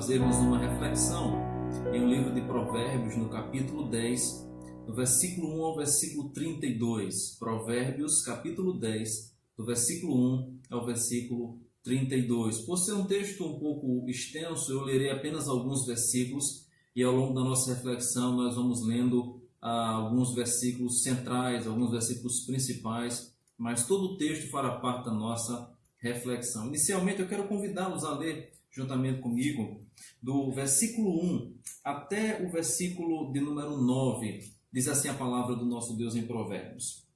Fazermos uma reflexão em um livro de Provérbios, no capítulo 10, do versículo 1 ao versículo 32. Provérbios, capítulo 10, do versículo 1 ao versículo 32. Por ser um texto um pouco extenso, eu lerei apenas alguns versículos e ao longo da nossa reflexão nós vamos lendo alguns versículos centrais, alguns versículos principais, mas todo o texto fará parte da nossa reflexão. Inicialmente eu quero convidá-los a ler juntamente comigo do versículo 1 até o versículo de número 9. Diz assim a palavra do nosso Deus em Provérbios.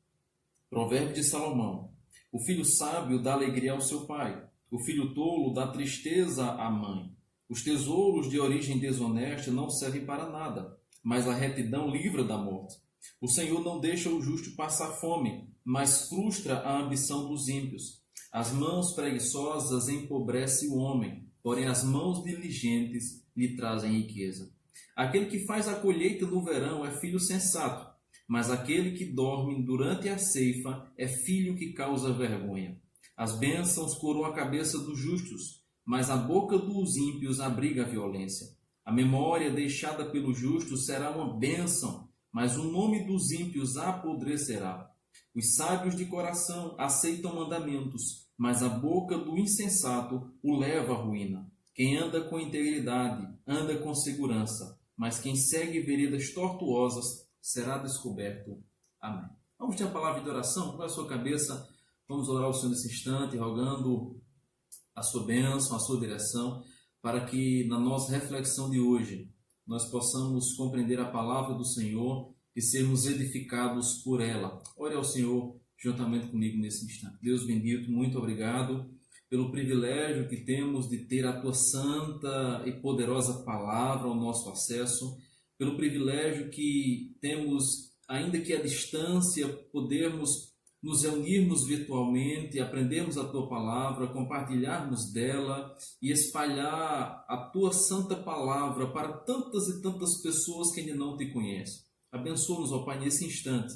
Provérbio de Salomão. O filho sábio dá alegria ao seu pai. O filho tolo dá tristeza à mãe. Os tesouros de origem desonesta não servem para nada, mas a retidão livra da morte. O Senhor não deixa o justo passar fome, mas frustra a ambição dos ímpios. As mãos preguiçosas empobrecem o homem, porém as mãos diligentes lhe trazem riqueza. Aquele que faz a colheita no verão é filho sensato, mas aquele que dorme durante a ceifa é filho que causa vergonha. As bênçãos coroam a cabeça dos justos, mas a boca dos ímpios abriga a violência. A memória deixada pelo justo será uma bênção, mas o nome dos ímpios apodrecerá. Os sábios de coração aceitam mandamentos, mas a boca do insensato o leva à ruína. Quem anda com integridade anda com segurança, mas quem segue veredas tortuosas será descoberto. Amém. Vamos ter a palavra de oração? Com a sua cabeça, vamos orar ao Senhor nesse instante, rogando a sua bênção, a sua direção, para que na nossa reflexão de hoje nós possamos compreender a palavra do Senhor e sermos edificados por ela. Ore ao Senhor juntamente comigo nesse instante. Deus bendito, muito obrigado pelo privilégio que temos de ter a Tua santa e poderosa palavra ao nosso acesso, pelo privilégio que temos, ainda que à distância, podermos nos reunirmos virtualmente, aprendermos a Tua palavra, compartilharmos dela e espalhar a Tua santa palavra para tantas e tantas pessoas que ainda não Te conhecem. Abençoa-nos, ó Pai, nesse instante.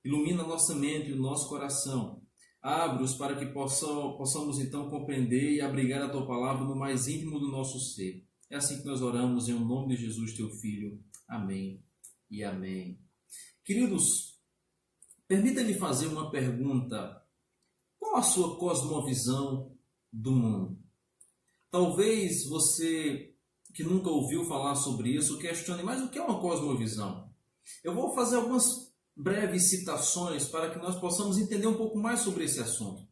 Ilumina a nossa mente e o nosso coração. Abre-os para que possamos então compreender e abrigar a Tua palavra no mais íntimo do nosso ser. É assim que nós oramos em nome de Jesus, Teu Filho. Amém e amém. Queridos, permita-me fazer uma pergunta. Qual a sua cosmovisão do mundo? Talvez você que nunca ouviu falar sobre isso questione, mas o que é uma cosmovisão? Eu vou fazer algumas breves citações para que nós possamos entender um pouco mais sobre esse assunto.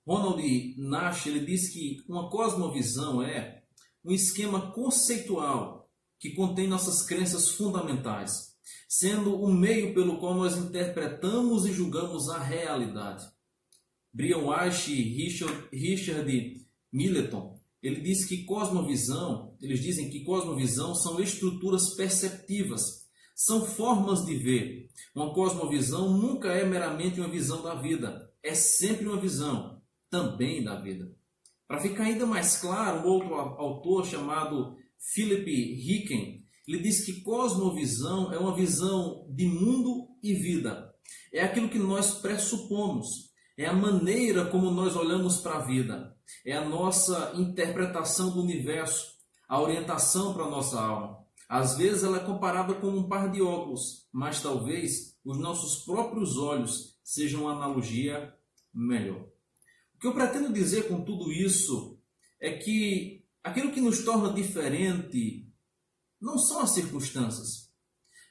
Ronald Nash, ele diz que uma cosmovisão é um esquema conceitual que contém nossas crenças fundamentais, sendo o meio pelo qual nós interpretamos e julgamos a realidade. Brian Weiss e Richard Milliton, eles dizem que cosmovisão são estruturas perceptivas, são formas de ver. Uma cosmovisão nunca é meramente uma visão da vida, é sempre uma visão também da vida. Para ficar ainda mais claro, um outro autor chamado Philip Hicken, ele diz que cosmovisão é uma visão de mundo e vida. É aquilo que nós pressupomos, é a maneira como nós olhamos para a vida, é a nossa interpretação do universo, a orientação para a nossa alma. Às vezes ela é comparada com um par de óculos, mas talvez os nossos próprios olhos sejam uma analogia melhor. O que eu pretendo dizer com tudo isso é que aquilo que nos torna diferente não são as circunstâncias,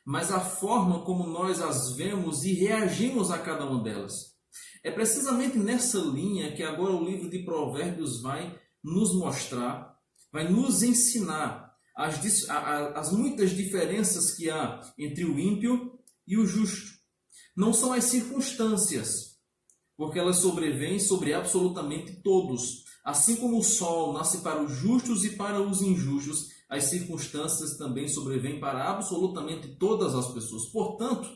mas a forma como nós as vemos e reagimos a cada uma delas. É precisamente nessa linha que agora o livro de Provérbios vai nos mostrar, vai nos ensinar as muitas diferenças que há entre o ímpio e o justo. Não são as circunstâncias, porque elas sobrevêm sobre absolutamente todos. Assim como o sol nasce para os justos e para os injustos, as circunstâncias também sobrevêm para absolutamente todas as pessoas. Portanto,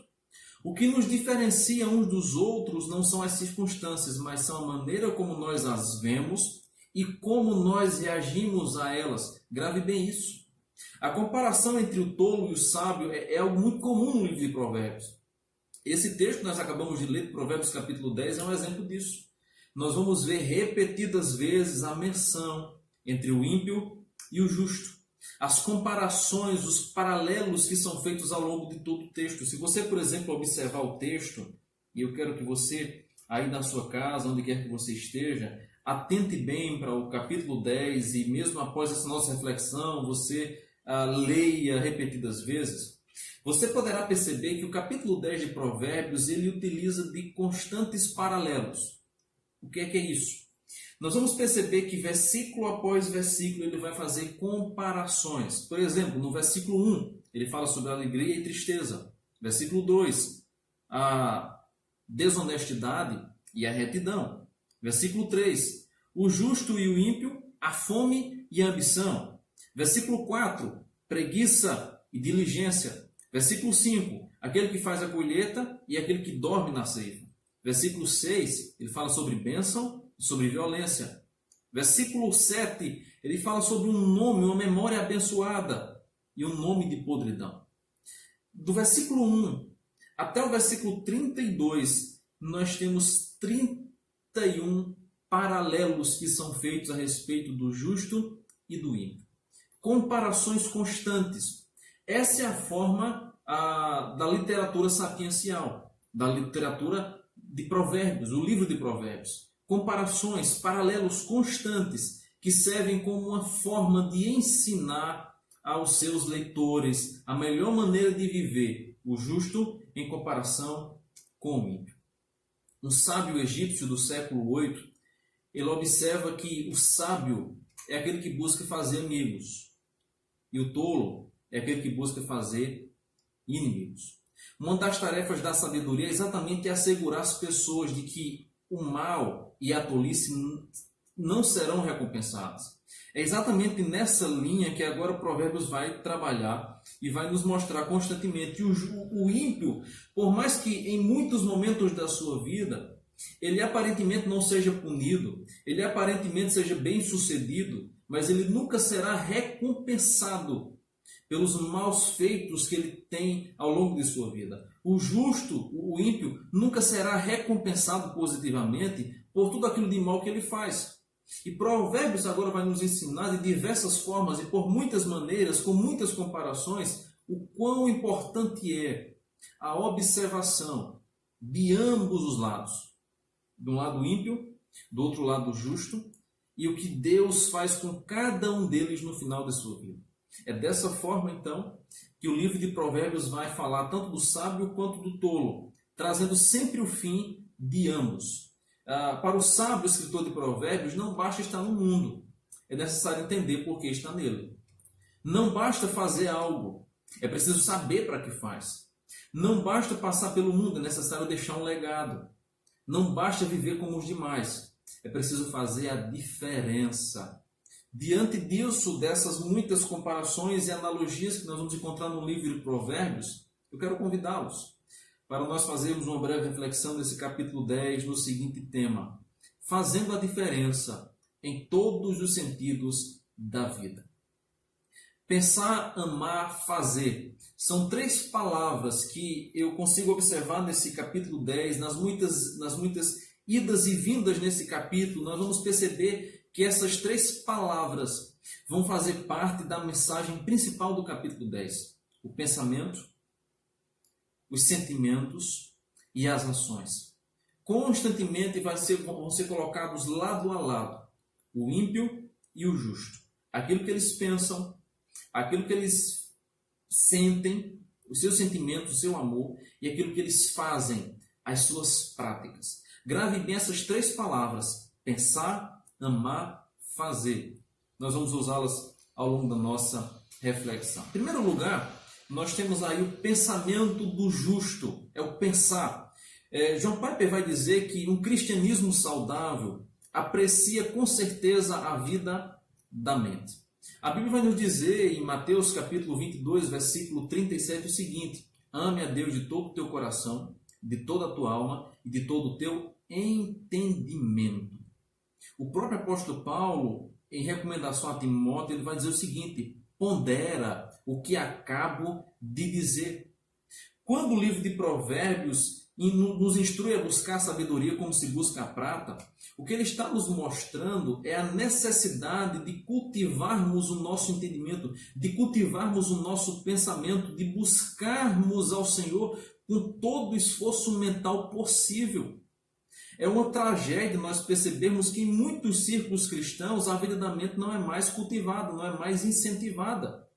o que nos diferencia uns dos outros não são as circunstâncias, mas são a maneira como nós as vemos e como nós reagimos a elas. Grave bem isso. A comparação entre o tolo e o sábio é algo muito comum no livro de Provérbios. Esse texto que nós acabamos de ler, Provérbios capítulo 10, é um exemplo disso. Nós vamos ver repetidas vezes a menção entre o ímpio e o justo. As comparações, os paralelos que são feitos ao longo de todo o texto. Se você, por exemplo, observar o texto, e eu quero que você, aí na sua casa, onde quer que você esteja, atente bem para o capítulo 10 e mesmo após essa nossa reflexão, você leia repetidas vezes. Você poderá perceber que o capítulo 10 de Provérbios, ele utiliza de constantes paralelos. O que é isso? Nós vamos perceber que versículo após versículo ele vai fazer comparações. Por exemplo, no versículo 1, ele fala sobre alegria e tristeza. Versículo 2, a desonestidade e a retidão. Versículo 3, o justo e o ímpio, a fome e a ambição. Versículo 4, preguiça e diligência. Versículo 5, aquele que faz a colheita e aquele que dorme na ceifa. Versículo 6, ele fala sobre bênção e sobre violência. Versículo 7, ele fala sobre um nome, uma memória abençoada e um nome de podridão. Do versículo 1 até o versículo 32, nós temos 31 paralelos que são feitos a respeito do justo e do ímpio. Comparações constantes. Essa é a forma da literatura sapiencial, da literatura de Provérbios, o livro de Provérbios. Comparações, paralelos constantes que servem como uma forma de ensinar aos seus leitores a melhor maneira de viver o justo em comparação com o ímpio. Um sábio egípcio do século 8, ele observa que o sábio é aquele que busca fazer amigos e o tolo é aquele que busca fazer inimigos. Uma das tarefas da sabedoria é exatamente assegurar as pessoas de que o mal e a tolice não serão recompensados. É exatamente nessa linha que agora o Provérbios vai trabalhar e vai nos mostrar constantemente. O ímpio, por mais que em muitos momentos da sua vida ele aparentemente não seja punido, ele aparentemente seja bem sucedido, mas ele nunca será recompensado pelos maus feitos que ele tem ao longo de sua vida. O justo, o ímpio, nunca será recompensado positivamente por tudo aquilo de mal que ele faz. E Provérbios agora vai nos ensinar de diversas formas e por muitas maneiras, com muitas comparações, o quão importante é a observação de ambos os lados. De um lado ímpio, do outro lado justo, e o que Deus faz com cada um deles no final de sua vida. É dessa forma, então, que o livro de Provérbios vai falar tanto do sábio quanto do tolo, trazendo sempre o fim de ambos. Para o sábio escritor de Provérbios, não basta estar no mundo, é necessário entender por que está nele. Não basta fazer algo, é preciso saber para que faz. Não basta passar pelo mundo, é necessário deixar um legado. Não basta viver como os demais, é preciso fazer a diferença. Diante disso, dessas muitas comparações e analogias que nós vamos encontrar no livro de Provérbios, eu quero convidá-los para nós fazermos uma breve reflexão nesse capítulo 10 no seguinte tema: fazendo a diferença em todos os sentidos da vida. Pensar, amar, fazer. São três palavras que eu consigo observar nesse capítulo 10, nas muitas idas e vindas nesse capítulo. Nós vamos perceber que essas três palavras vão fazer parte da mensagem principal do capítulo 10. O pensamento, os sentimentos e as ações. Constantemente vão ser colocados lado a lado o ímpio e o justo. Aquilo que eles pensam, aquilo que eles sentem, os seus sentimentos, o seu amor, e aquilo que eles fazem, as suas práticas. Grave bem essas três palavras: pensar, amar, fazer. Nós vamos usá-las ao longo da nossa reflexão. Em primeiro lugar, nós temos aí o pensamento do justo, é o pensar. John Piper vai dizer que um cristianismo saudável aprecia com certeza a vida da mente. A Bíblia vai nos dizer em Mateus capítulo 22, versículo 37 o seguinte: ame a Deus de todo o teu coração, de toda a tua alma e de todo o teu entendimento. O próprio apóstolo Paulo, em recomendação a Timóteo, ele vai dizer o seguinte: pondera o que acabo de dizer. Quando o livro de Provérbios nos instrui a buscar sabedoria como se busca a prata, o que ele está nos mostrando é a necessidade de cultivarmos o nosso entendimento, de cultivarmos o nosso pensamento, de buscarmos ao Senhor com todo o esforço mental possível. É uma tragédia nós percebermos que em muitos círculos cristãos a vida da mente não é mais cultivada, não é mais incentivada.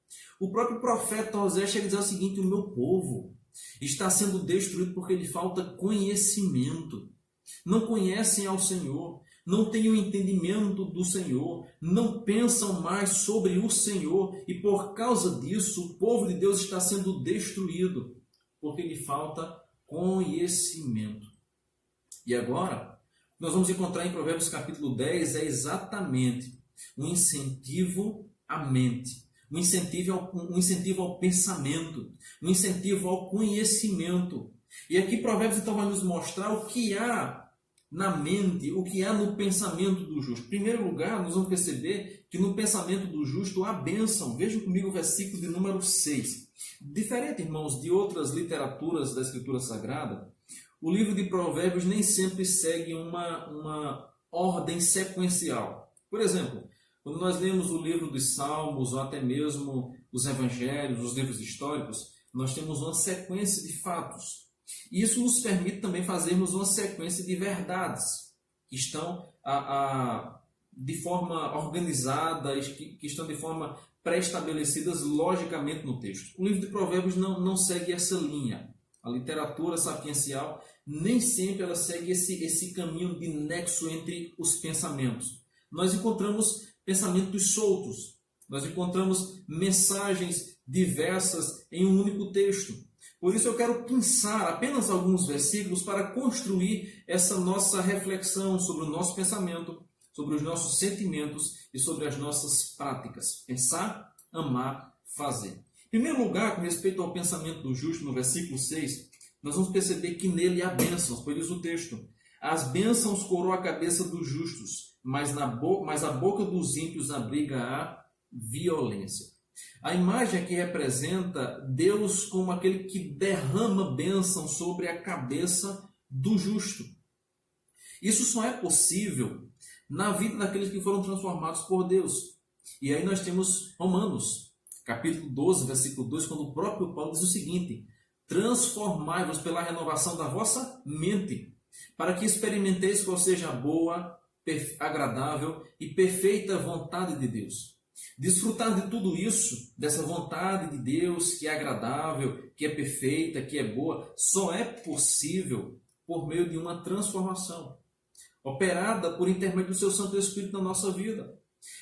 O próprio profeta Osés chega a dizer o seguinte: o meu povo está sendo destruído porque lhe falta conhecimento. Não conhecem ao Senhor, não têm o entendimento do Senhor, não pensam mais sobre o Senhor, e por causa disso o povo de Deus está sendo destruído, porque lhe falta conhecimento. E agora, nós vamos encontrar em Provérbios capítulo 10 é exatamente um incentivo à mente, um incentivo ao pensamento, um incentivo ao conhecimento. E aqui Provérbios então vai nos mostrar o que há na mente, o que há no pensamento do justo. Em primeiro lugar, nós vamos perceber que no pensamento do justo há bênção. Vejam comigo o versículo de número 6. Diferente, irmãos, de outras literaturas da Escritura Sagrada, o livro de Provérbios nem sempre segue uma ordem sequencial. Por exemplo, quando nós lemos o livro dos Salmos, ou até mesmo os Evangelhos, os livros históricos, nós temos uma sequência de fatos. E isso nos permite também fazermos uma sequência de verdades que estão de forma organizada, que estão de forma pré-estabelecidas logicamente no texto. O livro de Provérbios não segue essa linha. A literatura sapiencial nem sempre ela segue esse caminho de nexo entre os pensamentos. Nós encontramos pensamentos soltos, nós encontramos mensagens diversas em um único texto. Por isso eu quero pensar apenas alguns versículos para construir essa nossa reflexão sobre o nosso pensamento, sobre os nossos sentimentos e sobre as nossas práticas. Pensar, amar, fazer. Em primeiro lugar, com respeito ao pensamento do justo, no versículo 6, nós vamos perceber que nele há bênçãos, pois diz o texto: as bênçãos coroam a cabeça dos justos, mas a boca dos ímpios abriga a violência. A imagem aqui representa Deus como aquele que derrama bênção sobre a cabeça do justo. Isso só é possível na vida daqueles que foram transformados por Deus. E aí nós temos Romanos, capítulo 12, versículo 2, quando o próprio Paulo diz o seguinte: transformai-vos pela renovação da vossa mente, para que experimenteis qual seja a boa, agradável e perfeita vontade de Deus. Desfrutar de tudo isso, dessa vontade de Deus que é agradável, que é perfeita, que é boa, só é possível por meio de uma transformação, operada por intermédio do seu Santo Espírito na nossa vida.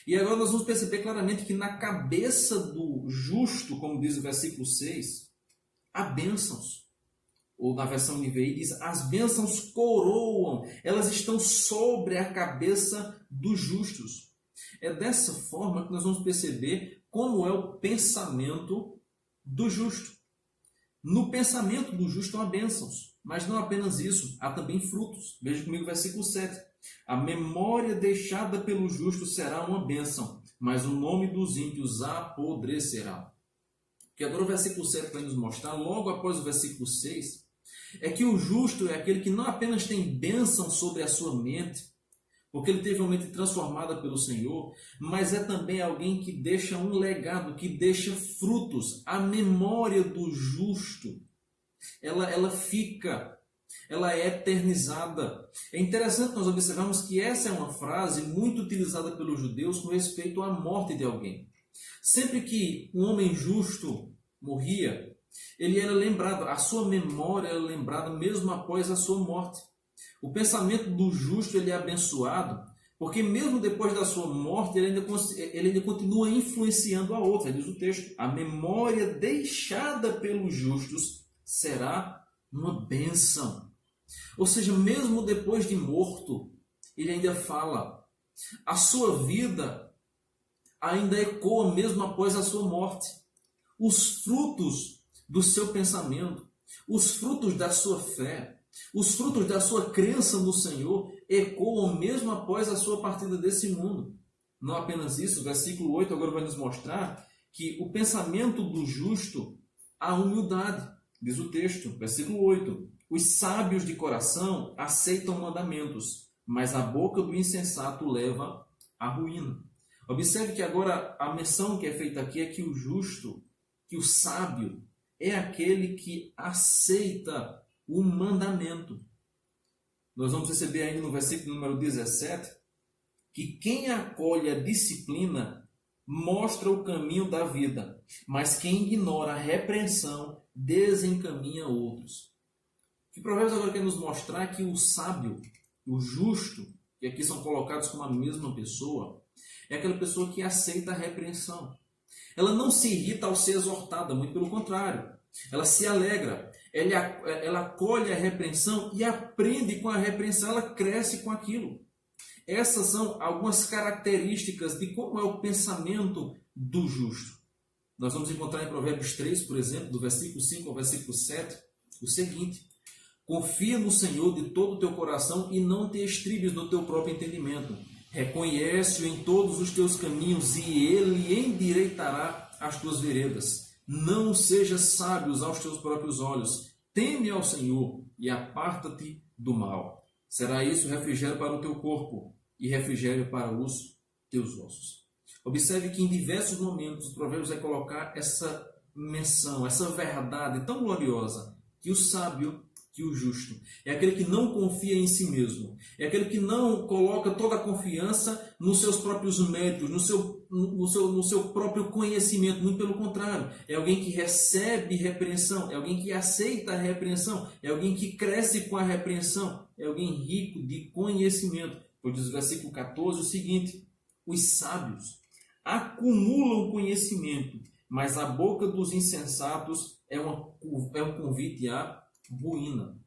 E agora nós vamos perceber claramente que na cabeça do justo, como diz o versículo 6, há bênçãos. Ou na versão NVI diz: as bênçãos coroam, elas estão sobre a cabeça dos justos. É dessa forma que nós vamos perceber como é o pensamento do justo. No pensamento do justo há bênçãos, mas não apenas isso, há também frutos. Veja comigo o versículo 7. A memória deixada pelo justo será uma bênção, mas o nome dos ímpios apodrecerá. O que agora o versículo 7 vai nos mostrar, logo após o versículo 6, é que o justo é aquele que não apenas tem bênção sobre a sua mente, porque ele teve uma mente transformada pelo Senhor, mas é também alguém que deixa um legado, que deixa frutos. A memória do justo, ela fica, ela é eternizada. É interessante nós observarmos que essa é uma frase muito utilizada pelos judeus com respeito à morte de alguém. Sempre que um homem justo morria, ele era lembrado, a sua memória era lembrada mesmo após a sua morte. O pensamento do justo ele é abençoado, porque mesmo depois da sua morte, ele ainda continua influenciando a outra. Diz o texto: a memória deixada pelos justos será uma bênção. Ou seja, mesmo depois de morto, ele ainda fala. A sua vida ainda ecoa mesmo após a sua morte. Os frutos do seu pensamento, os frutos da sua fé, os frutos da sua crença no Senhor ecoam mesmo após a sua partida desse mundo. Não apenas isso, o versículo 8 agora vai nos mostrar que o pensamento do justo há humildade. Diz o texto, versículo 8: os sábios de coração aceitam mandamentos, mas a boca do insensato leva à ruína. Observe que agora a menção que é feita aqui é que o justo, que o sábio, é aquele que aceita o mandamento. Nós vamos receber ainda no versículo número 17 que quem acolhe a disciplina mostra o caminho da vida, mas quem ignora a repreensão desencaminha outros. O que Provérbios agora quer nos mostrar é que o sábio, o justo, que aqui são colocados como a mesma pessoa, é aquela pessoa que aceita a repreensão. Ela não se irrita ao ser exortada, muito pelo contrário. ela se alegra, ela acolhe a repreensão e aprende com a repreensão, ela cresce com aquilo. Essas são algumas características de como é o pensamento do justo. Nós vamos encontrar em Provérbios 3, por exemplo, do versículo 5 ao versículo 7, o seguinte: confia no Senhor de todo o teu coração e não te estribes no teu próprio entendimento. Reconhece-o em todos os teus caminhos e ele endireitará as tuas veredas. Não sejas sábios aos teus próprios olhos. Teme ao Senhor e aparta-te do mal. Será isso refrigério para o teu corpo e refrigério para os teus ossos. Observe que em diversos momentos o Provérbios vai colocar essa menção, essa verdade tão gloriosa, que o sábio, que o justo, é aquele que não confia em si mesmo, é aquele que não coloca toda a confiança nos seus próprios méritos, no seu próprio conhecimento, muito pelo contrário, é alguém que recebe repreensão, é alguém que aceita a repreensão, é alguém que cresce com a repreensão, é alguém rico de conhecimento. Pois diz o versículo 14 o seguinte: os sábios acumulam conhecimento, mas a boca dos insensatos é um convite à ruína.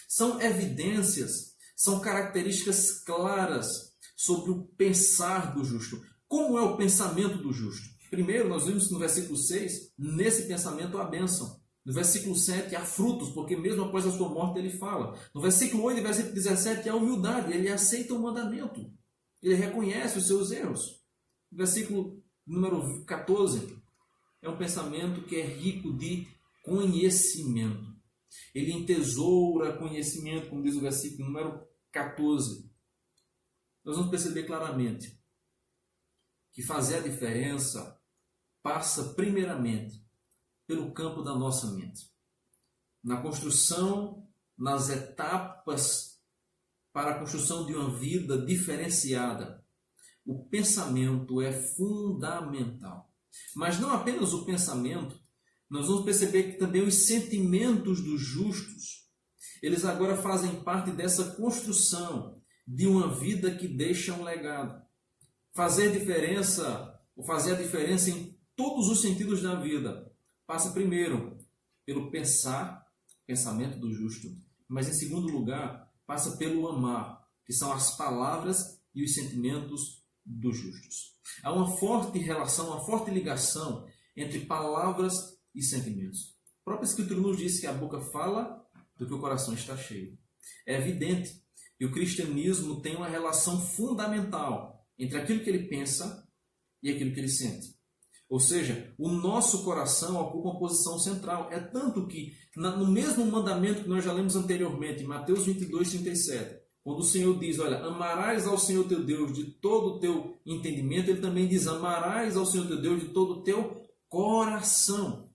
São evidências, são características claras sobre o pensar do justo. Como é o pensamento do justo? Primeiro, nós vimos no versículo 6, nesse pensamento há bênção. No versículo 7, há frutos, porque mesmo após a sua morte ele fala. No versículo 8 e versículo 17, há humildade, ele aceita o mandamento. Ele reconhece os seus erros. No versículo número 14, é um pensamento que é rico de conhecimento. Ele entesoura conhecimento, como diz o versículo número 14. Nós vamos perceber claramente que fazer a diferença passa primeiramente pelo campo da nossa mente. Na construção, nas etapas para a construção de uma vida diferenciada, o pensamento é fundamental. Mas não apenas o pensamento, nós vamos perceber que também os sentimentos dos justos, eles agora fazem parte dessa construção de uma vida que deixa um legado. Fazer diferença, ou fazer a diferença em todos os sentidos da vida, passa primeiro pelo pensamento do justo, mas em segundo lugar, passa pelo amar, que são as palavras e os sentimentos dos justos. Há uma forte relação, uma forte ligação entre palavras e sentimentos. A própria Escritura nos diz que a boca fala do que o coração está cheio. É evidente que o cristianismo tem uma relação fundamental entre aquilo que ele pensa e aquilo que ele sente. Ou seja, o nosso coração ocupa uma posição central. É tanto que, no mesmo mandamento que nós já lemos anteriormente, em Mateus 22, 37, quando o Senhor diz, olha, amarás ao Senhor teu Deus de todo o teu entendimento, ele também diz, amarás ao Senhor teu Deus de todo o teu coração.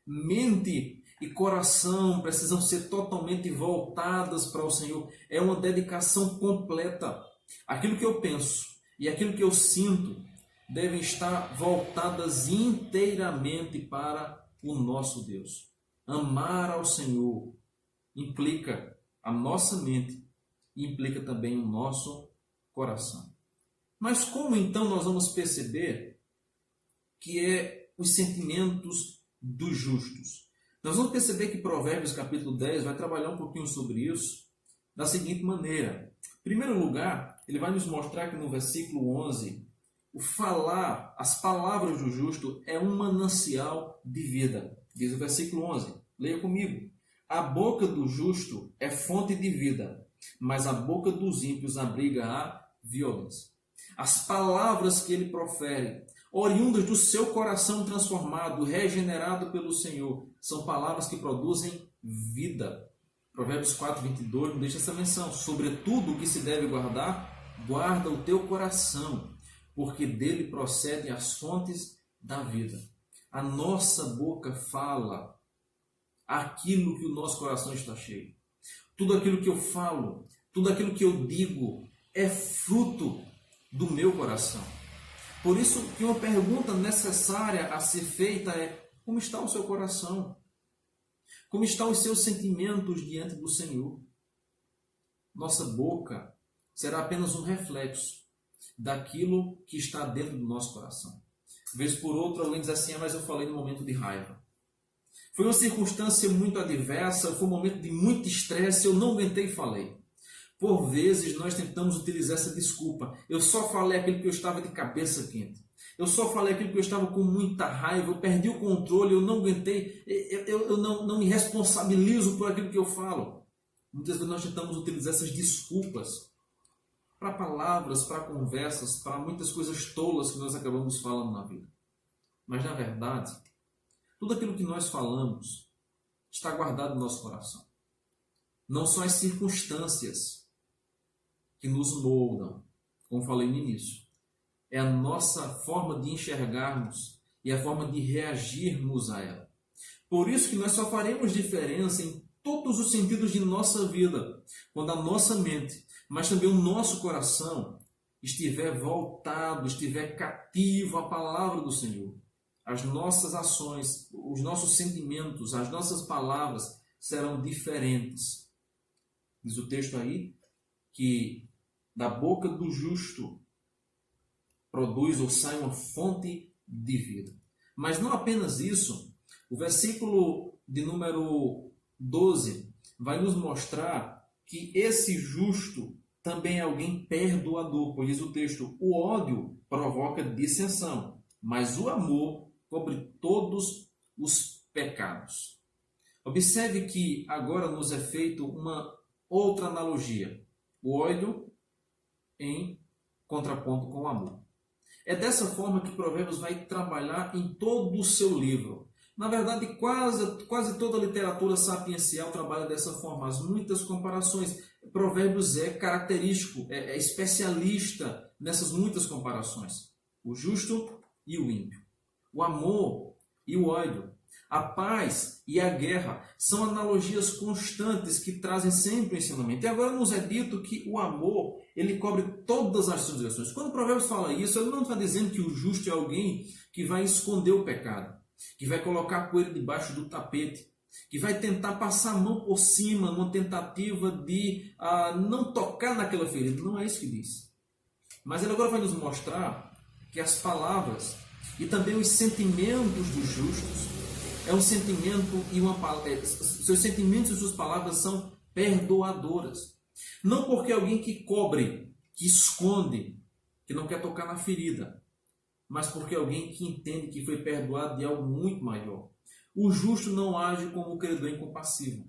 Mente e coração precisam ser totalmente voltadas para o Senhor. É uma dedicação completa. Aquilo que eu penso e aquilo que eu sinto devem estar voltadas inteiramente para o nosso Deus. Amar ao Senhor implica a nossa mente e implica também o nosso coração. Mas como então nós vamos perceber que é os sentimentos dos justos? Nós vamos perceber que Provérbios capítulo 10 vai trabalhar um pouquinho sobre isso da seguinte maneira. Em primeiro lugar, ele vai nos mostrar que no versículo 11, o falar, as palavras do justo é um manancial de vida. Diz o versículo 11, leia comigo. A boca do justo é fonte de vida, mas a boca dos ímpios abriga a violência. As palavras que ele profere, oriundas do seu coração transformado, regenerado pelo Senhor, são palavras que produzem vida. Provérbios 4, 22 nos deixa essa menção. Sobretudo o que se deve guardar, guarda o teu coração, porque dele procedem as fontes da vida. A nossa boca fala aquilo que o nosso coração está cheio. Tudo aquilo que eu falo, tudo aquilo que eu digo é fruto do meu coração. Por isso que uma pergunta necessária a ser feita é: como está o seu coração? Como estão os seus sentimentos diante do Senhor? Nossa boca será apenas um reflexo daquilo que está dentro do nosso coração. Vez por outra, alguém diz assim, mas eu falei no momento de raiva. Foi uma circunstância muito adversa, foi um momento de muito estresse, eu não aguentei e falei. Por vezes nós tentamos utilizar essa desculpa. Eu só falei aquilo que eu estava de cabeça quente. Eu só falei aquilo que eu estava com muita raiva, eu perdi o controle, eu não aguentei, eu não me responsabilizo por aquilo que eu falo. Muitas vezes nós tentamos utilizar essas desculpas para palavras, para conversas, para muitas coisas tolas que nós acabamos falando na vida. Mas na verdade, tudo aquilo que nós falamos está guardado no nosso coração. Não são as circunstâncias que nos moldam, como falei no início. É a nossa forma de enxergarmos e a forma de reagirmos a ela. Por isso que nós só faremos diferença em todos os sentidos de nossa vida, quando a nossa mente, mas também o nosso coração estiver voltado, estiver cativo à palavra do Senhor. As nossas ações, os nossos sentimentos, as nossas palavras serão diferentes. Diz o texto aí que da boca do justo produz ou sai uma fonte de vida. Mas não apenas isso, o versículo de número 12 vai nos mostrar que esse justo também é alguém perdoador, pois diz o texto, o ódio provoca dissensão, mas o amor cobre todos os pecados. Observe que agora nos é feito uma outra analogia, o ódio em contraponto com o amor. É dessa forma que Provérbios vai trabalhar em todo o seu livro. Na verdade, quase toda a literatura sapiencial trabalha dessa forma. As muitas comparações. Provérbios é característico, é especialista nessas muitas comparações. O justo e o ímpio. O amor e o ódio. A paz e a guerra são analogias constantes que trazem sempre o ensinamento. E agora nos é dito que o amor, ele cobre todas as transgressões. Quando o Provérbios fala isso, ele não está dizendo que o justo é alguém que vai esconder o pecado, que vai colocar a poeira debaixo do tapete, que vai tentar passar a mão por cima numa tentativa de não tocar naquela ferida. Não é isso que diz. Mas ele agora vai nos mostrar que as palavras e também os sentimentos dos justos é um sentimento e uma palavra. Seus sentimentos e suas palavras são perdoadoras. Não porque alguém que cobre, que esconde, que não quer tocar na ferida, mas porque alguém que entende que foi perdoado de algo muito maior. O justo não age como o credor incompassível,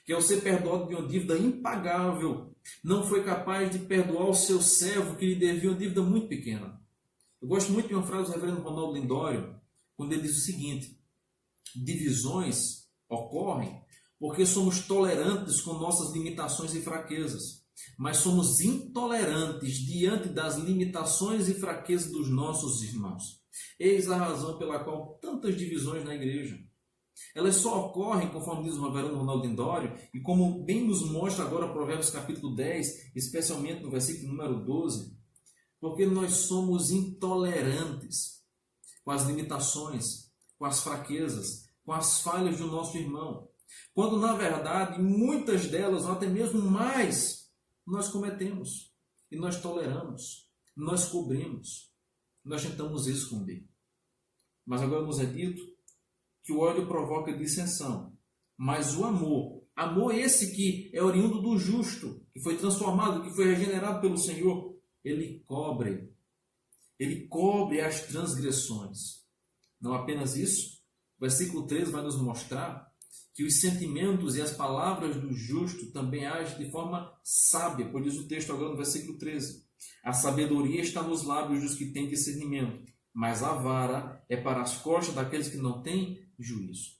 que ao ser perdoado de uma dívida impagável, não foi capaz de perdoar o seu servo que lhe devia uma dívida muito pequena. Eu gosto muito de uma frase do reverendo Ronaldo Lindório, quando ele diz o seguinte: divisões ocorrem porque somos tolerantes com nossas limitações e fraquezas, mas somos intolerantes diante das limitações e fraquezas dos nossos irmãos. Eis a razão pela qual tantas divisões na igreja. Elas só ocorrem, conforme diz o reverendo Ronaldo Lindório, e como bem nos mostra agora Provérbios capítulo 10, especialmente no versículo número 12, porque nós somos intolerantes com as limitações, com as fraquezas, com as falhas do nosso irmão. Quando, na verdade, muitas delas, ou até mesmo mais, nós cometemos. E nós toleramos, nós cobrimos, nós tentamos esconder. Mas agora nos é dito que o ódio provoca dissensão. Mas o amor esse que é oriundo do justo, que foi transformado, que foi regenerado pelo Senhor, ele cobre as transgressões. Não apenas isso, o versículo 13 vai nos mostrar que os sentimentos e as palavras do justo também agem de forma sábia, pois diz o texto agora no versículo 13. A sabedoria está nos lábios dos que têm discernimento, mas a vara é para as costas daqueles que não têm juízo.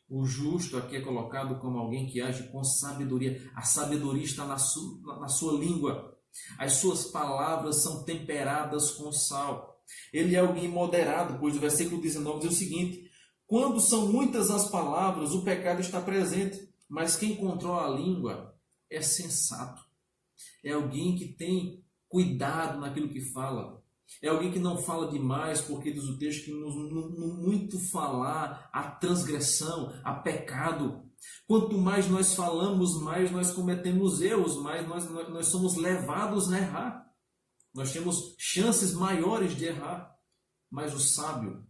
O justo aqui é colocado como alguém que age com sabedoria. A sabedoria está na sua língua. As suas palavras são temperadas com sal. Ele é alguém moderado, pois o versículo 19 diz o seguinte: quando são muitas as palavras, o pecado está presente, mas quem controla a língua é sensato. É alguém que tem cuidado naquilo que fala. É alguém que não fala demais, porque diz o texto que no muito falar há transgressão, há pecado. Quanto mais nós falamos, mais nós cometemos erros, mais nós somos levados a errar. Nós temos chances maiores de errar. Mas o sábio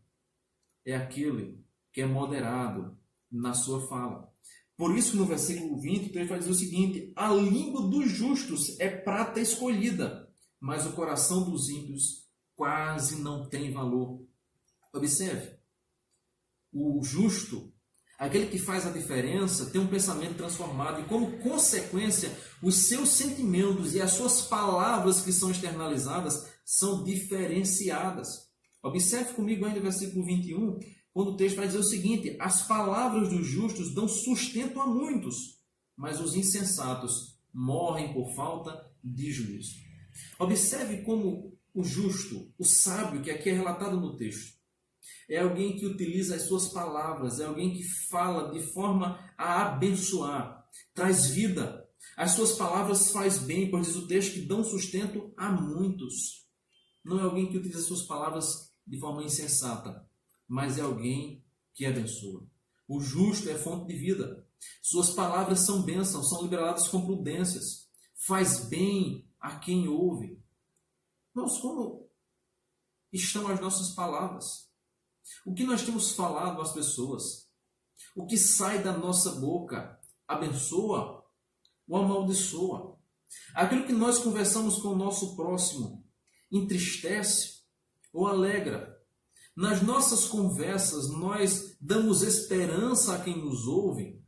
é aquele que é moderado na sua fala. Por isso, no versículo 20, o texto vai dizer o seguinte: a língua dos justos é prata escolhida, mas o coração dos ímpios quase não tem valor. Observe, o justo, aquele que faz a diferença, tem um pensamento transformado e, como consequência, os seus sentimentos e as suas palavras que são externalizadas são diferenciadas. Observe comigo ainda o versículo 21, quando o texto vai dizer o seguinte: as palavras dos justos dão sustento a muitos, mas os insensatos morrem por falta de juízo. Observe como o justo, o sábio, que aqui é relatado no texto, é alguém que utiliza as suas palavras, é alguém que fala de forma a abençoar, traz vida. As suas palavras faz bem, pois diz o texto que dão sustento a muitos. Não é alguém que utiliza as suas palavras de forma insensata, mas é alguém que abençoa. O justo é fonte de vida. Suas palavras são bênçãos, são liberadas com prudências. Faz bem a quem ouve. Mas como estão as nossas palavras? O que nós temos falado às pessoas? O que sai da nossa boca abençoa ou amaldiçoa? Aquilo que nós conversamos com o nosso próximo entristece ou alegra? Nas nossas conversas, nós damos esperança a quem nos ouve?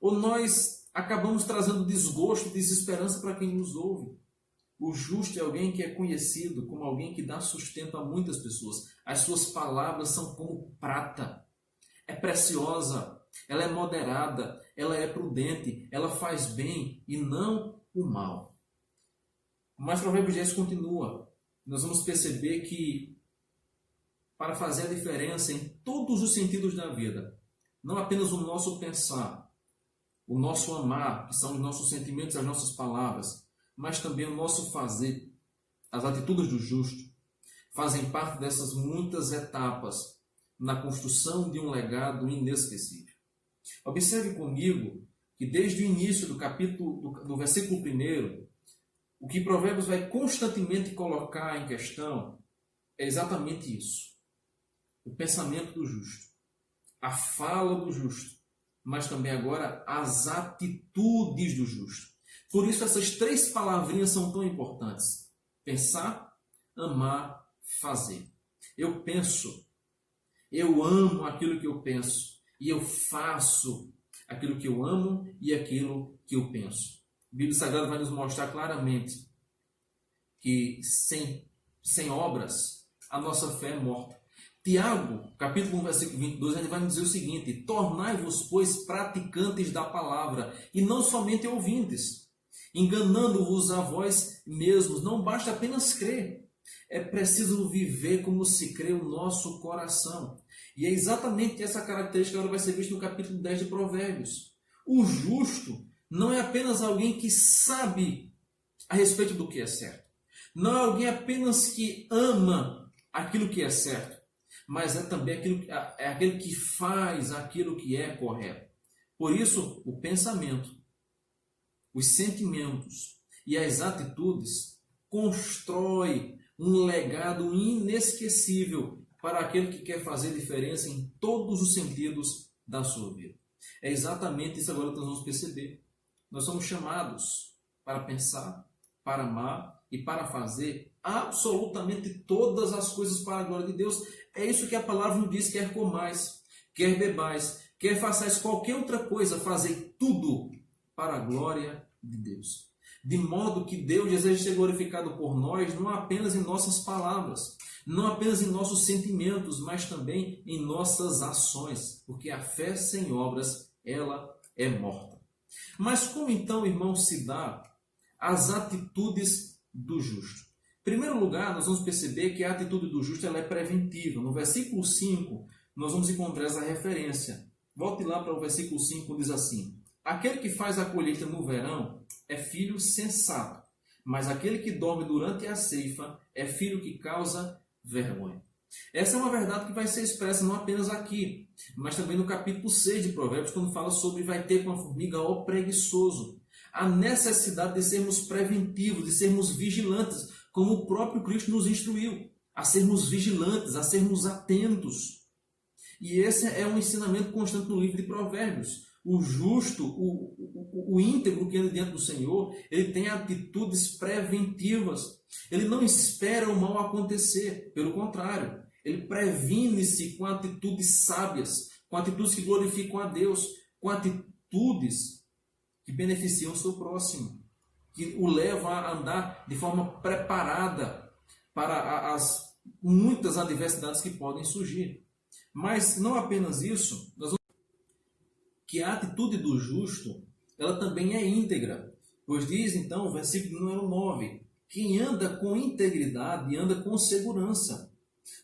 Ou nós acabamos trazendo desgosto, desesperança para quem nos ouve? O justo é alguém que é conhecido como alguém que dá sustento a muitas pessoas. As suas palavras são como prata. É preciosa, ela é moderada, ela é prudente, ela faz bem e não o mal. Mas Provérbios 10 continua. Nós vamos perceber que para fazer a diferença em todos os sentidos da vida, não apenas o nosso pensar, o nosso amar, que são os nossos sentimentos, as nossas palavras, mas também o nosso fazer, as atitudes do justo, fazem parte dessas muitas etapas na construção de um legado inesquecível. Observe comigo que desde o início do capítulo, do versículo 1, o que Provérbios vai constantemente colocar em questão é exatamente isso. O pensamento do justo, a fala do justo, mas também agora as atitudes do justo. Por isso essas 3 palavrinhas são tão importantes. Pensar, amar, fazer. Eu penso, eu amo aquilo que eu penso e eu faço aquilo que eu amo e aquilo que eu penso. A Bíblia Sagrada vai nos mostrar claramente que sem obras a nossa fé é morta. Tiago, capítulo 1, versículo 22, ele vai nos dizer o seguinte: tornai-vos, pois, praticantes da palavra e não somente ouvintes, enganando-vos a vós mesmos. Não basta apenas crer, é preciso viver como se crê o nosso coração. E é exatamente essa característica que agora vai ser vista no capítulo 10 de Provérbios. O justo não é apenas alguém que sabe a respeito do que é certo. Não é alguém apenas que ama aquilo que é certo, mas é também aquele que faz aquilo que é correto. Por isso, o pensamento, os sentimentos e as atitudes constrói um legado inesquecível para aquele que quer fazer diferença em todos os sentidos da sua vida. É exatamente isso agora que nós vamos perceber. Nós somos chamados para pensar, para amar e para fazer absolutamente todas as coisas para a glória de Deus. É isso que a palavra nos diz: quer comais, quer bebais, quer façais qualquer outra coisa, fazei tudo para a glória de Deus. De modo que Deus deseja ser glorificado por nós, não apenas em nossas palavras, não apenas em nossos sentimentos, mas também em nossas ações, porque a fé sem obras, ela é morta. Mas como então, irmão, se dá as atitudes do justo? Em primeiro lugar, nós vamos perceber que a atitude do justo ela é preventiva. No versículo 5, nós vamos encontrar essa referência. Volte lá para o versículo 5, diz assim: aquele que faz a colheita no verão é filho sensato, mas aquele que dorme durante a ceifa é filho que causa vergonha. Essa é uma verdade que vai ser expressa não apenas aqui, mas também no capítulo 6 de Provérbios, quando fala sobre vai ter com a formiga ó preguiçoso. A necessidade de sermos preventivos, de sermos vigilantes, como o próprio Cristo nos instruiu, a sermos vigilantes, a sermos atentos. E esse é um ensinamento constante no livro de Provérbios. O justo, o íntegro que anda diante do Senhor, ele tem atitudes preventivas. Ele não espera o mal acontecer, pelo contrário, ele previne-se com atitudes sábias, com atitudes que glorificam a Deus, com atitudes que beneficiam o seu próximo, que o levam a andar de forma preparada para as muitas adversidades que podem surgir. Mas não apenas isso, nós vamos que a atitude do justo, ela também é íntegra. Pois diz então o versículo número 9, quem anda com integridade anda com segurança,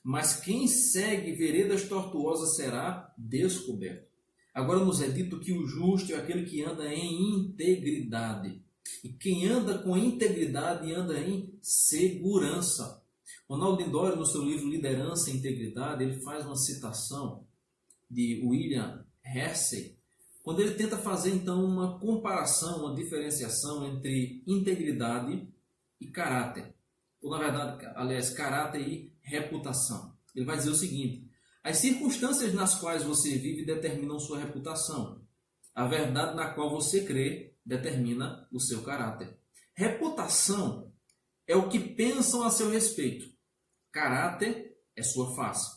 mas quem segue veredas tortuosas será descoberto. Agora nos é dito que o justo é aquele que anda em integridade. E quem anda com integridade anda em segurança. Ronaldo Lindório, no seu livro Liderança e Integridade, ele faz uma citação de William Hersey, quando ele tenta fazer então uma comparação, uma diferenciação entre integridade e caráter. Ou na verdade, aliás, caráter e reputação. Ele vai dizer o seguinte: as circunstâncias nas quais você vive determinam sua reputação. A verdade na qual você crê determina o seu caráter. Reputação é o que pensam a seu respeito. Caráter é sua face.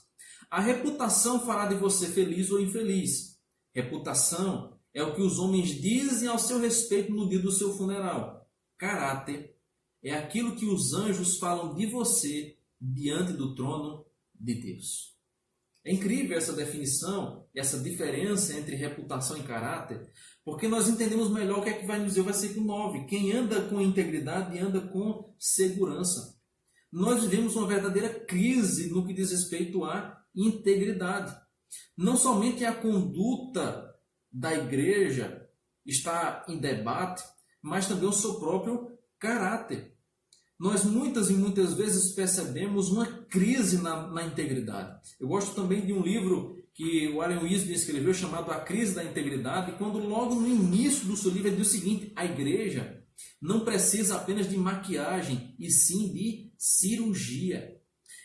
A reputação fará de você feliz ou infeliz. Reputação é o que os homens dizem ao seu respeito no dia do seu funeral. Caráter é aquilo que os anjos falam de você diante do trono de Deus. É incrível essa definição, essa diferença entre reputação e caráter, porque nós entendemos melhor o que é que vai nos dizer o versículo 9. Quem anda com integridade anda com segurança. Nós vivemos uma verdadeira crise no que diz respeito à integridade. Não somente a conduta da igreja está em debate, mas também o seu próprio caráter. Nós muitas e muitas vezes percebemos uma crise na integridade. Eu gosto também de um livro que o Warren Wiersbe escreveu chamado A Crise da Integridade, quando logo no início do seu livro ele diz o seguinte: a igreja não precisa apenas de maquiagem, e sim de cirurgia.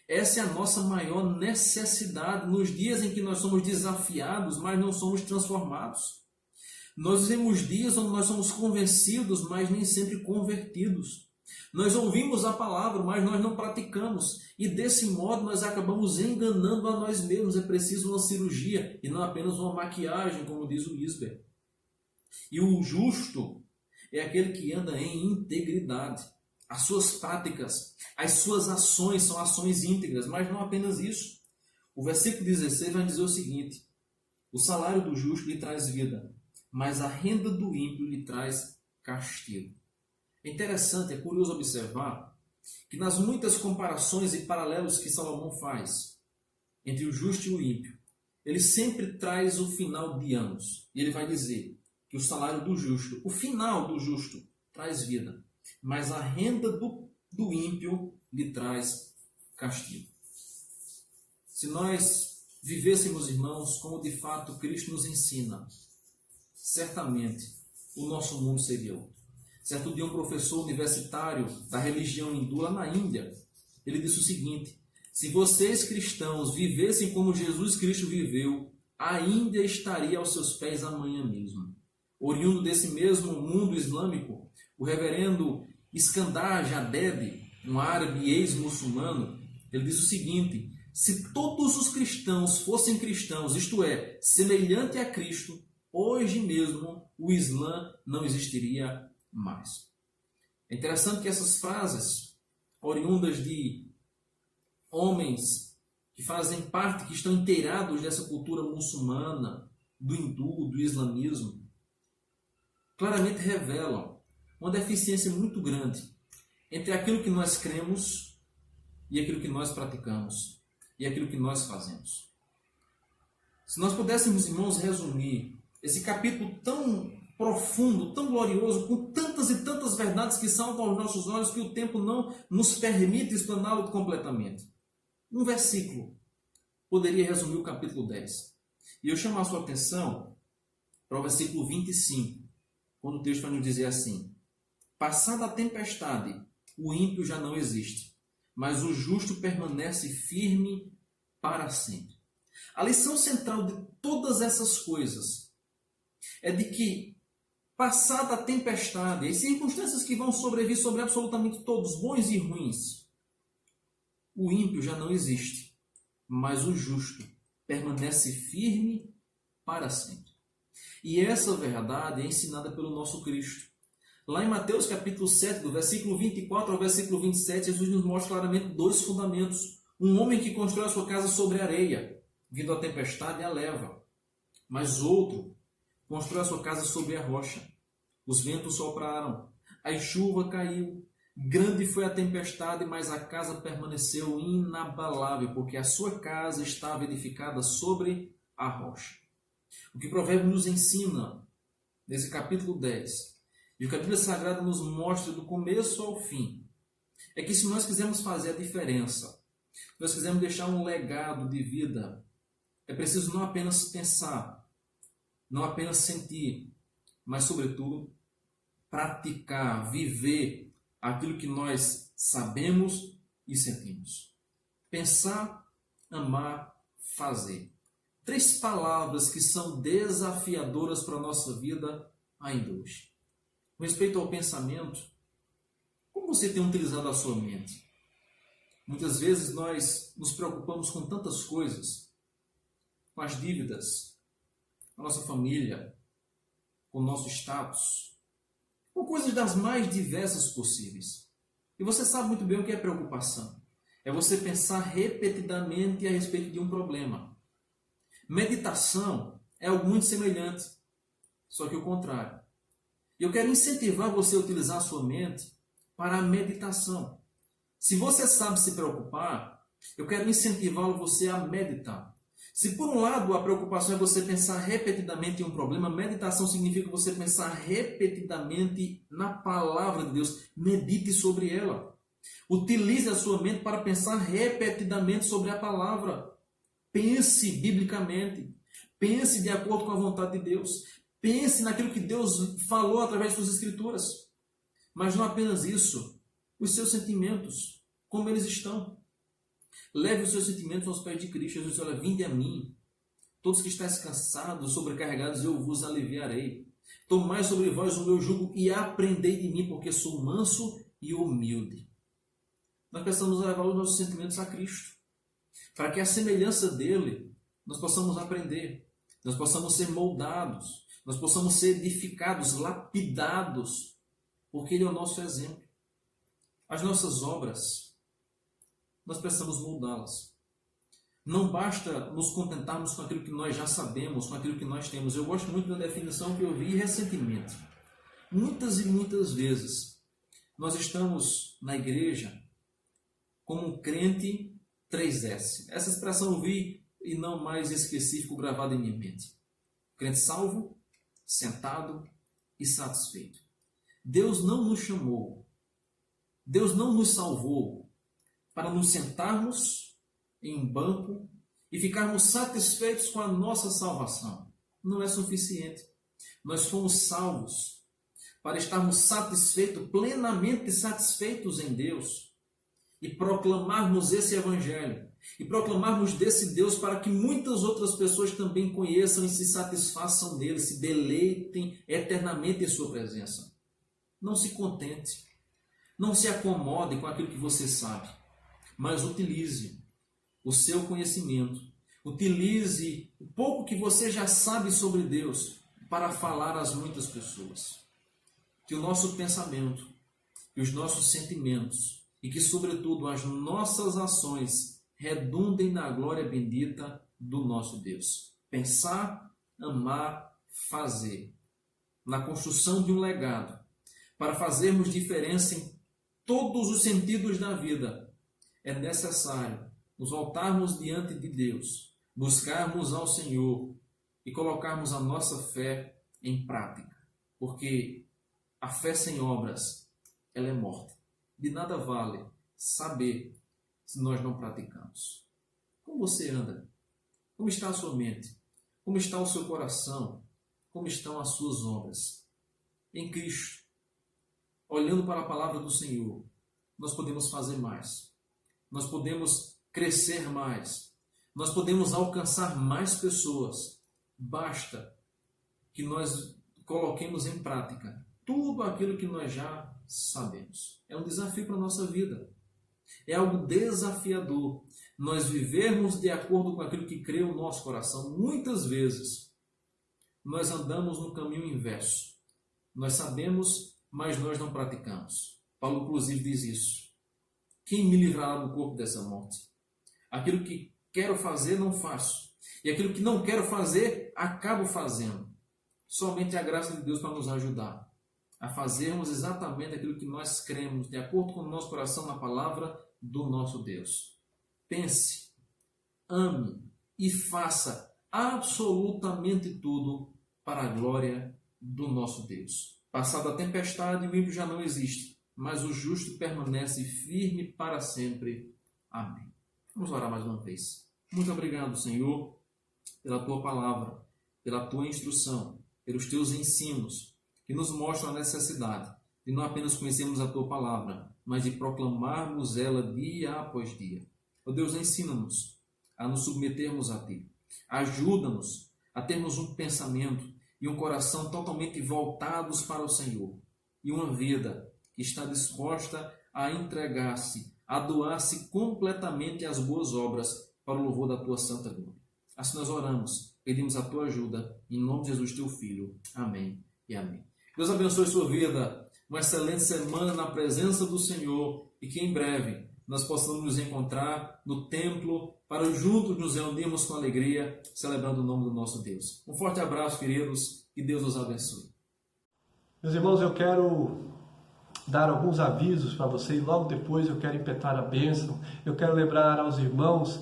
Essa é a nossa maior necessidade nos dias em que nós somos desafiados, mas não somos transformados. Nós vivemos dias onde nós somos convencidos, mas nem sempre convertidos. Nós ouvimos a palavra, mas nós não praticamos. E desse modo nós acabamos enganando a nós mesmos. É preciso uma cirurgia e não apenas uma maquiagem, como diz o Wiersbe. E o justo é aquele que anda em integridade. As suas práticas, as suas ações são ações íntegras, mas não apenas isso. O versículo 16 vai dizer o seguinte: o salário do justo lhe traz vida, mas a renda do ímpio lhe traz castigo. É interessante, é curioso observar que nas muitas comparações e paralelos que Salomão faz entre o justo e o ímpio, ele sempre traz o final de ambos. E ele vai dizer que o salário do justo, o final do justo, traz vida, mas a renda do ímpio lhe traz castigo. Se nós vivêssemos, irmãos, como de fato Cristo nos ensina, certamente o nosso mundo seria outro. Certo dia, um professor universitário da religião hindu lá na Índia, ele disse o seguinte: se vocês cristãos vivessem como Jesus Cristo viveu, a Índia estaria aos seus pés amanhã mesmo. Oriundo desse mesmo mundo islâmico, o reverendo Iskandar Jaded, um árabe ex-muçulmano, ele diz o seguinte: se todos os cristãos fossem cristãos, isto é, semelhante a Cristo, hoje mesmo o Islã não existiria mais. É interessante que essas frases, oriundas de homens que fazem parte, que estão inteirados dessa cultura muçulmana, do hindu, do islamismo, claramente revelam uma deficiência muito grande entre aquilo que nós cremos e aquilo que nós praticamos e aquilo que nós fazemos. Se nós pudéssemos, irmãos, resumir esse capítulo tão profundo, tão glorioso, com tantas e tantas verdades que saltam aos nossos olhos que o tempo não nos permite explaná-lo completamente. Um versículo poderia resumir o capítulo 10. E eu chamo a sua atenção para o versículo 25, quando o texto vai nos dizer assim: passada a tempestade, o ímpio já não existe, mas o justo permanece firme para sempre. A lição central de todas essas coisas é de que, passada a tempestade, as circunstâncias que vão sobrevir sobre absolutamente todos, bons e ruins, o ímpio já não existe, mas o justo permanece firme para sempre. E essa verdade é ensinada pelo nosso Cristo. Lá em Mateus capítulo 7, do versículo 24 ao versículo 27, Jesus nos mostra claramente dois fundamentos. Um homem que constrói a sua casa sobre areia, vindo a tempestade e a leva. Mas outro constrói a sua casa sobre a rocha. Os ventos sopraram, a chuva caiu, grande foi a tempestade, mas a casa permaneceu inabalável, porque a sua casa estava edificada sobre a rocha. O que o Provérbio nos ensina, nesse capítulo 10, e o que a Bíblia Sagrada nos mostra do começo ao fim, é que se nós quisermos fazer a diferença, se nós quisermos deixar um legado de vida, é preciso não apenas pensar, não apenas sentir, mas, sobretudo, praticar, viver aquilo que nós sabemos e sentimos. Pensar, amar, fazer. 3 palavras que são desafiadoras para a nossa vida ainda hoje. Com respeito ao pensamento, como você tem utilizado a sua mente? Muitas vezes nós nos preocupamos com tantas coisas, com as dívidas, com a nossa família, com o nosso status, com coisas das mais diversas possíveis. E você sabe muito bem o que é preocupação. É você pensar repetidamente a respeito de um problema. Meditação é algo muito semelhante, só que o contrário. Eu quero incentivar você a utilizar a sua mente para a meditação. Se você sabe se preocupar, eu quero incentivá-lo você a meditar. Se por um lado a preocupação é você pensar repetidamente em um problema, meditação significa você pensar repetidamente na palavra de Deus. Medite sobre ela. Utilize a sua mente para pensar repetidamente sobre a palavra. Pense biblicamente. Pense de acordo com a vontade de Deus. Pense naquilo que Deus falou através de suas escrituras. Mas não apenas isso. Os seus sentimentos, como eles estão. Leve os seus sentimentos aos pés de Cristo. Jesus diz, olha, vinde a mim. Todos que estáis cansados, sobrecarregados, eu vos aliviarei. Tomai sobre vós o meu jugo e aprendei de mim, porque sou manso e humilde. Nós precisamos levar os nossos sentimentos a Cristo. Para que a semelhança dele, nós possamos aprender. Nós possamos ser moldados. Nós possamos ser edificados, lapidados. Porque ele é o nosso exemplo. As nossas obras, nós precisamos moldá-las. Não basta nos contentarmos com aquilo que nós já sabemos, com aquilo que nós temos. Eu gosto muito da definição que eu vi recentemente. Muitas e muitas vezes, nós estamos na igreja como um crente 3S. Essa expressão eu vi e não mais esqueci, ficou gravada em minha mente. Crente salvo, sentado e satisfeito. Deus não nos chamou, Deus não nos salvou para nos sentarmos em um banco e ficarmos satisfeitos com a nossa salvação. Não é suficiente. Nós fomos salvos para estarmos satisfeitos, plenamente satisfeitos em Deus e proclamarmos esse evangelho e proclamarmos desse Deus para que muitas outras pessoas também conheçam e se satisfaçam nele, se deleitem eternamente em sua presença. Não se contente, não se acomode com aquilo que você sabe, mas utilize o seu conhecimento, utilize o pouco que você já sabe sobre Deus para falar às muitas pessoas. Que o nosso pensamento, que os nossos sentimentos e que, sobretudo, as nossas ações redundem na glória bendita do nosso Deus. Pensar, amar, fazer. Na construção de um legado, para fazermos diferença em todos os sentidos da vida, é necessário nos voltarmos diante de Deus, buscarmos ao Senhor e colocarmos a nossa fé em prática. Porque a fé sem obras, ela é morta. De nada vale saber se nós não praticamos. Como você anda? Como está a sua mente? Como está o seu coração? Como estão as suas obras? Em Cristo, olhando para a palavra do Senhor, nós podemos fazer mais. Nós podemos crescer mais. Nós podemos alcançar mais pessoas. Basta que nós coloquemos em prática tudo aquilo que nós já sabemos. É um desafio para a nossa vida. É algo desafiador nós vivermos de acordo com aquilo que crê o nosso coração. Muitas vezes nós andamos no caminho inverso. Nós sabemos, mas nós não praticamos. Paulo, inclusive, diz isso. Quem me livrará do corpo dessa morte? Aquilo que quero fazer, não faço. E aquilo que não quero fazer, acabo fazendo. Somente a graça de Deus para nos ajudar a fazermos exatamente aquilo que nós cremos, de acordo com o nosso coração, na palavra do nosso Deus. Pense, ame e faça absolutamente tudo para a glória do nosso Deus. Passada a tempestade, o ímpio já não existe, mas o justo permanece firme para sempre. Amém. Vamos orar mais uma vez. Muito obrigado, Senhor, pela Tua palavra, pela Tua instrução, pelos Teus ensinos, que nos mostram a necessidade de não apenas conhecermos a Tua palavra, mas de proclamarmos ela dia após dia. Ó Deus, ensina-nos a nos submetermos a Ti. Ajuda-nos a termos um pensamento e um coração totalmente voltados para o Senhor. E uma vida que está disposta a entregar-se, a doar-se completamente às boas obras para o louvor da Tua santa glória. Assim nós oramos, pedimos a Tua ajuda, em nome de Jesus, Teu Filho. Amém e amém. Deus abençoe sua vida, uma excelente semana na presença do Senhor e que em breve nós possamos nos encontrar no templo para juntos nos reunirmos com alegria, celebrando o nome do nosso Deus. Um forte abraço, queridos, e Deus os abençoe. Meus irmãos, eu quero dar alguns avisos para vocês, logo depois eu quero impetrar a bênção. Eu quero lembrar aos irmãos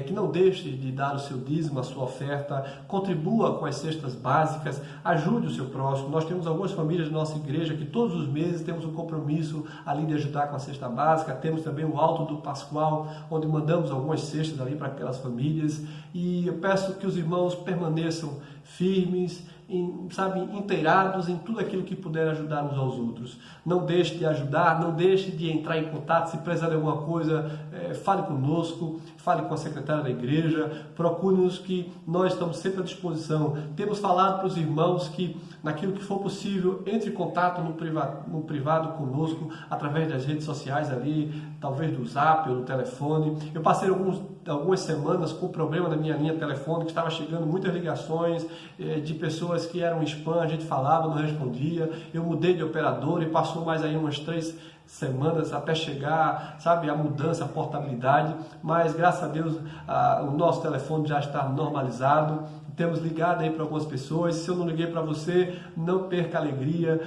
que não deixe de dar o seu dízimo, a sua oferta, contribua com as cestas básicas, ajude o seu próximo. Nós temos algumas famílias da nossa igreja que todos os meses temos um compromisso ali de ajudar com a cesta básica, temos também o Alto do Pascoal, onde mandamos algumas cestas ali para aquelas famílias, e eu peço que os irmãos permaneçam firmes, inteirados em tudo aquilo que puder ajudar uns aos outros. Não deixe de ajudar, não deixe de entrar em contato, se precisar de alguma coisa, fale conosco, fale com a secretária da igreja, procure-nos que nós estamos sempre à disposição. Temos falado para os irmãos que, naquilo que for possível, entre em contato no privado conosco, através das redes sociais ali, talvez do Zap ou do telefone. Eu passei algumas semanas com problema na minha linha telefônica, estava chegando muitas ligações de pessoas que eram spam, a gente falava, não respondia. Eu mudei de operador e passou mais aí umas 3 semanas até chegar, a mudança, a portabilidade, mas graças a Deus o nosso telefone já está normalizado. Temos ligado aí para algumas pessoas. Se eu não liguei para você, não perca a alegria,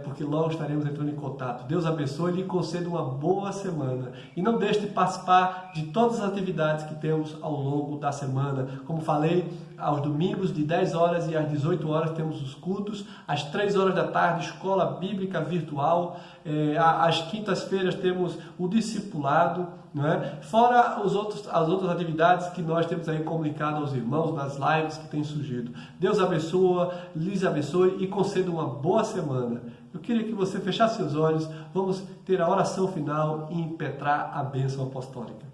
porque logo estaremos entrando em contato. Deus abençoe e lhe conceda uma boa semana. E não deixe de participar de todas as atividades que temos ao longo da semana. Como falei, aos domingos de 10 horas e às 18 horas temos os cultos. Às 3 horas da tarde, escola bíblica virtual. Às quintas-feiras temos o discipulado. Não é? Fora as outras atividades que nós temos aí comunicado aos irmãos nas lives que têm surgido. Deus abençoe, lhes abençoe e conceda uma boa semana. Eu queria que você fechasse seus olhos, vamos ter a oração final e impetrar a bênção apostólica.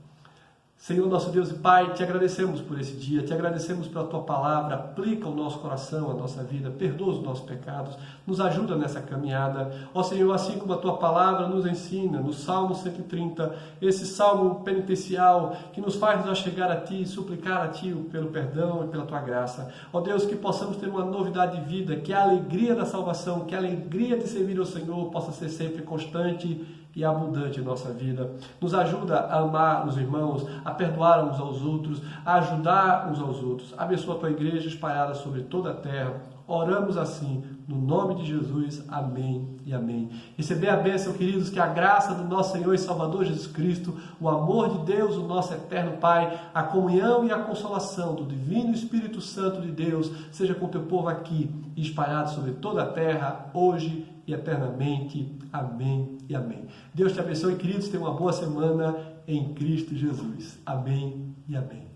Senhor, nosso Deus e Pai, te agradecemos por esse dia, te agradecemos pela Tua palavra, aplica o nosso coração, a nossa vida, perdoa os nossos pecados, nos ajuda nessa caminhada. Ó Senhor, assim como a Tua palavra nos ensina, no Salmo 130, esse salmo penitencial que nos faz nos chegar a Ti, suplicar a Ti pelo perdão e pela Tua graça. Ó Deus, que possamos ter uma novidade de vida, que a alegria da salvação, que a alegria de servir ao Senhor possa ser sempre constante e abundante em nossa vida. Nos ajuda a amar os irmãos, a perdoar uns aos outros, a ajudar uns aos outros. Abençoa a Tua igreja espalhada sobre toda a terra. Oramos assim, no nome de Jesus. Amém e amém. Receber a bênção, queridos, que a graça do nosso Senhor e Salvador Jesus Cristo, o amor de Deus, o nosso eterno Pai, a comunhão e a consolação do Divino Espírito Santo de Deus, seja com o Teu povo aqui e espalhado sobre toda a terra, hoje e eternamente. Amém e amém. Deus te abençoe, queridos. Tenha uma boa semana em Cristo Jesus. Amém e amém.